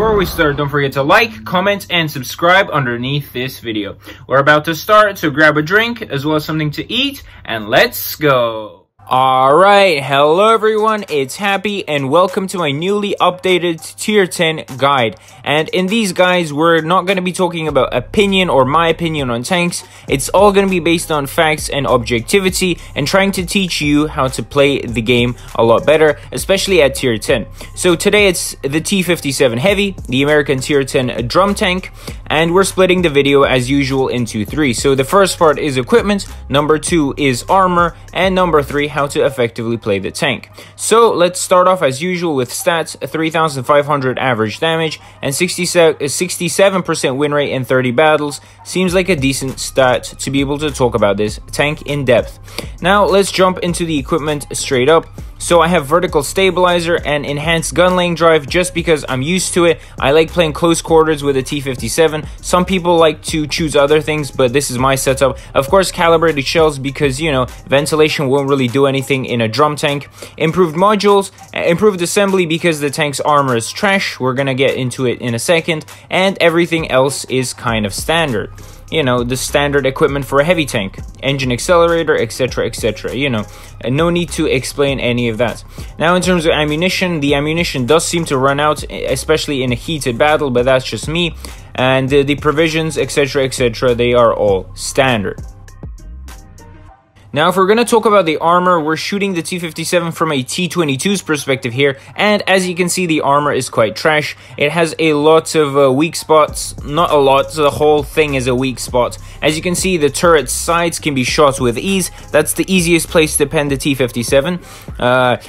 before we start, don't forget to like, comment, and subscribe underneath this video. We're about to start, so grab a drink as well as something to eat, and let's go. Alright, hello everyone, it's Happy, and welcome to my newly updated Tier 10 guide. And in these guides, we're not going to be talking about opinion or my opinion on tanks. It's all going to be based on facts and objectivity, and trying to teach you how to play the game a lot better, especially at Tier 10. So today it's the T57 Heavy, the American Tier 10 drum tank, and we're splitting the video as usual into three. So the first part is equipment, number 2 is armor, and number 3 how to effectively play the tank. So let's start off as usual with stats: 3,500 average damage and 67% win rate in 30 battles. Seems like a decent stat to be able to talk about this tank in depth. Now let's jump into the equipment straight up. So I have vertical stabilizer and enhanced gun laying drive just because I'm used to it. I like playing close quarters with a T57. Some people like to choose other things, but this is my setup. Of course, calibrated shells because, you know, ventilation won't really do anything in a drum tank. Improved modules, improved assembly because the tank's armor is trash. We're gonna get into it in a second. And everything else is kind of standard. You know, the standard equipment for a heavy tank, engine accelerator, etc, etc, you know, no need to explain any of that. Now in terms of ammunition, the ammunition does seem to run out, especially in a heated battle, but that's just me. And the provisions, etc, etc, they are all standard. Now, if we're going to talk about the armor, we're shooting the T57 from a T22's perspective here, and as you can see, the armor is quite trash. It has a lot of weak spots, not a lot, so the whole thing is a weak spot. As you can see, the turret's sides can be shot with ease. That's the easiest place to pen the T57.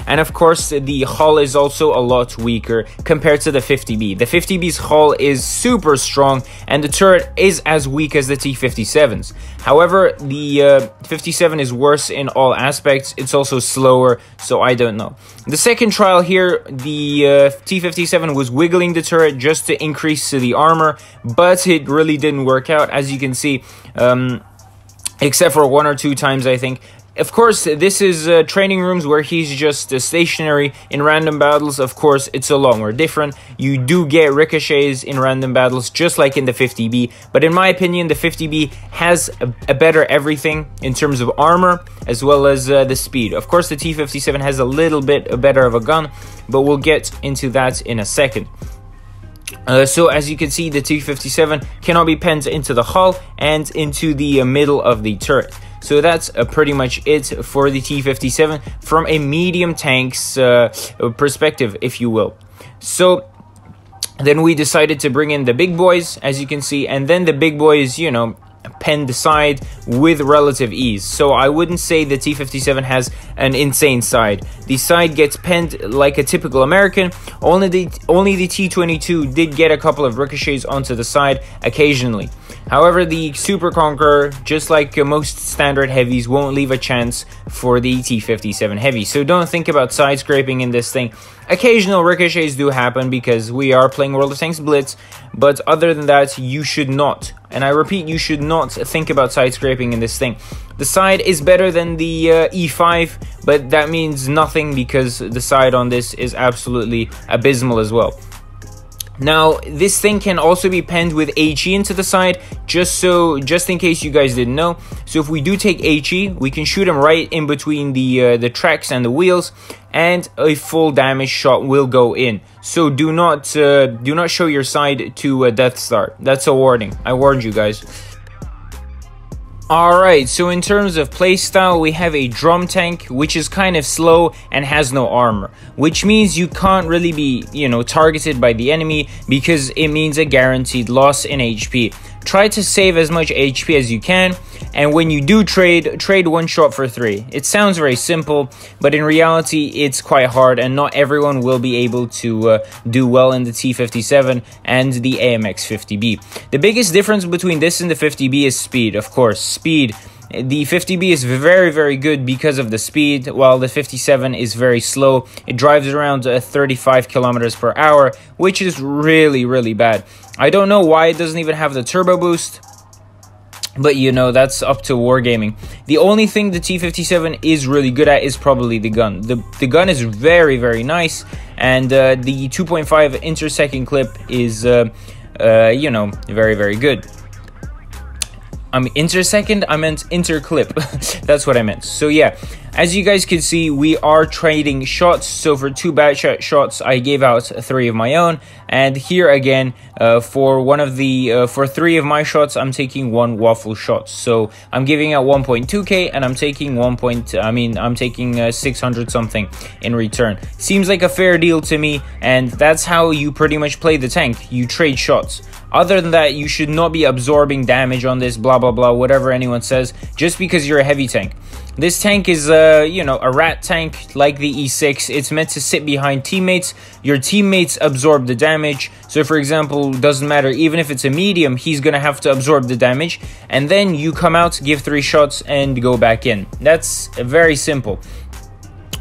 And of course, the hull is also a lot weaker compared to the 50B. The 50B's hull is super strong, and the turret is as weak as the T57's. However, the 57 is worse in all aspects. It's also slower, so I don't know. The second trial here, the T57 was wiggling the turret just to increase the armor, but it really didn't work out, as you can see, except for 1 or 2 times, I think. Of course, this is training rooms where he's just stationary. In random battles, of course, it's a lot more different. You do get ricochets in random battles, just like in the 50B. But in my opinion, the 50B has a better everything in terms of armor, as well as the speed. Of course, the T57 has a little bit better of a gun, but we'll get into that in a second. So as you can see, the T57 cannot be penned into the hull and into the middle of the turret. So that's pretty much it for the T57 from a medium tank's perspective, if you will. So then we decided to bring in the big boys, as you can see, and then the big boys, you know, pen the side with relative ease. So I wouldn't say the T57 has an insane side. The side gets penned like a typical American. Only the T22 did get a couple of ricochets onto the side occasionally. However, the Super Conqueror, just like most standard heavies, won't leave a chance for the T57 Heavy. So don't think about side scraping in this thing. Occasional ricochets do happen because we are playing World of Tanks Blitz, but other than that, you should not, and I repeat, you should not think about side scraping in this thing. The side is better than the E5, but that means nothing because the side on this is absolutely abysmal as well. Now, this thing can also be penned with HE into the side, just in case you guys didn't know. So if we do take HE, we can shoot him right in between the tracks and the wheels, and a full damage shot will go in. So do not show your side to Death Star. That's a warning. I warned you guys. Alright, so in terms of playstyle, we have a drum tank, which is kind of slow and has no armor, which means you can't really be, you know, targeted by the enemy because it means a guaranteed loss in HP. Try to save as much HP as you can, and when you do trade 1 shot for 3. It sounds very simple, but in reality it's quite hard, and not everyone will be able to do well in the T57 and the AMX 50B. The biggest difference between this and the 50B is speed, of course. Speed. The 50B is very, very good because of the speed, while the 57 is very slow. It drives around 35 kilometers per hour, which is really, really bad. I don't know why it doesn't even have the turbo boost. But you know, that's up to Wargaming. The only thing the T57 is really good at is probably the gun. The gun is very, very nice, and the 2.5 inter-second clip is, you know, very, very good. Inter-second? I meant inter-clip. That's what I meant. So yeah, as you guys can see, we are trading shots. So for 2 bad shots, I gave out 3 of my own. And here again, for 3 of my shots, I'm taking 1 waffle shot. So I'm giving out 1.2k, and I'm taking I'm taking 600 something in return. Seems like a fair deal to me, and that's how you pretty much play the tank. You trade shots. Other than that, you should not be absorbing damage on this, blah, blah, blah, whatever anyone says, just because you're a heavy tank. This tank is, you know, a rat tank like the E6. It's meant to sit behind teammates. Your teammates absorb the damage. So, for example, doesn't matter, even if it's a medium, he's going to have to absorb the damage. And then you come out, give 3 shots, and go back in. That's very simple.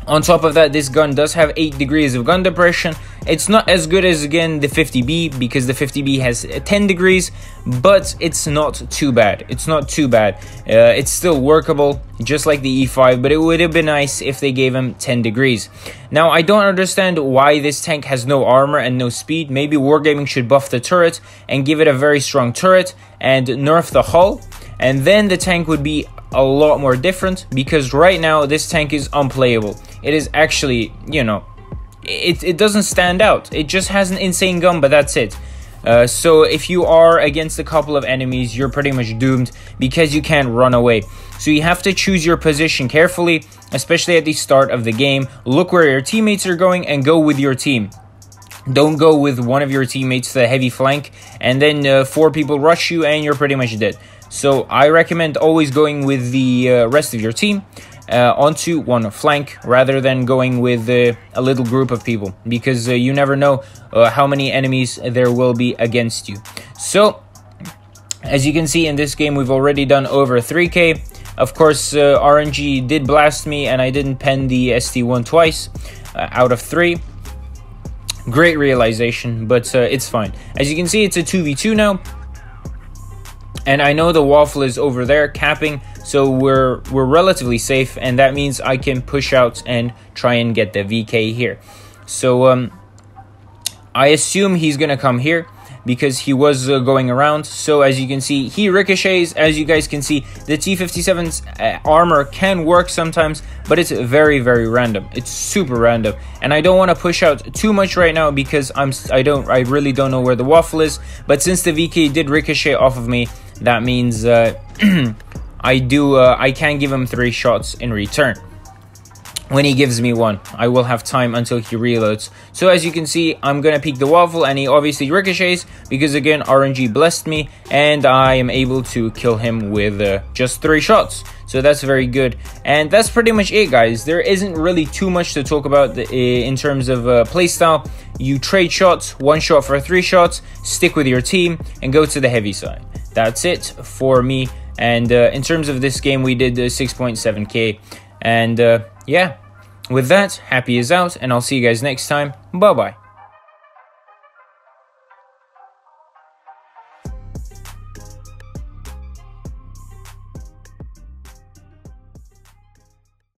On top of that, this gun does have 8 degrees of gun depression. It's not as good as, again, the 50B, because the 50B has 10 degrees, but it's not too bad. It's not too bad. It's still workable, just like the E5, but it would have been nice if they gave him 10 degrees. Now, I don't understand why this tank has no armor and no speed. Maybe Wargaming should buff the turret and give it a very strong turret and nerf the hull, and then the tank would be a lot more different, because right now this tank is unplayable. It is actually, you know, it doesn't stand out. It just has an insane gun, but that's it. So if you are against a couple of enemies, you're pretty much doomed, because you can't run away. So you have to choose your position carefully, especially at the start of the game. Look where your teammates are going and go with your team. Don't go with one of your teammates to the heavy flank, and then 4 people rush you and you're pretty much dead. So I recommend always going with the rest of your team onto one flank, rather than going with a little group of people, because you never know how many enemies there will be against you. So as you can see, in this game we've already done over 3k. Of course, RNG did blast me, and I didn't pen the ST1 twice out of 3. Great realization, but it's fine. As you can see, it's a 2v2 now. And I know the waffle is over there capping, so we're relatively safe, and that means I can push out and try and get the VK here. So I assume he's gonna come here, because he was going around. So as you can see, he ricochets. As you guys can see, the T57's armor can work sometimes, but it's very, very random. It's super random, and I don't want to push out too much right now, because I really don't know where the waffle is. But since the VK did ricochet off of me, that means I can give him 3 shots in return. When he gives me 1, I will have time until he reloads. So as you can see, I'm gonna peek the waffle, and he obviously ricochets, because again, RNG blessed me, and I am able to kill him with just 3 shots. So that's very good, and that's pretty much it, guys. There isn't really too much to talk about in terms of playstyle. You trade shots, 1 shot for 3 shots, stick with your team, and go to the heavy side. That's it for me. And in terms of this game, we did 6.7k, and yeah, with that, happy is out, and I'll see you guys next time. Bye bye.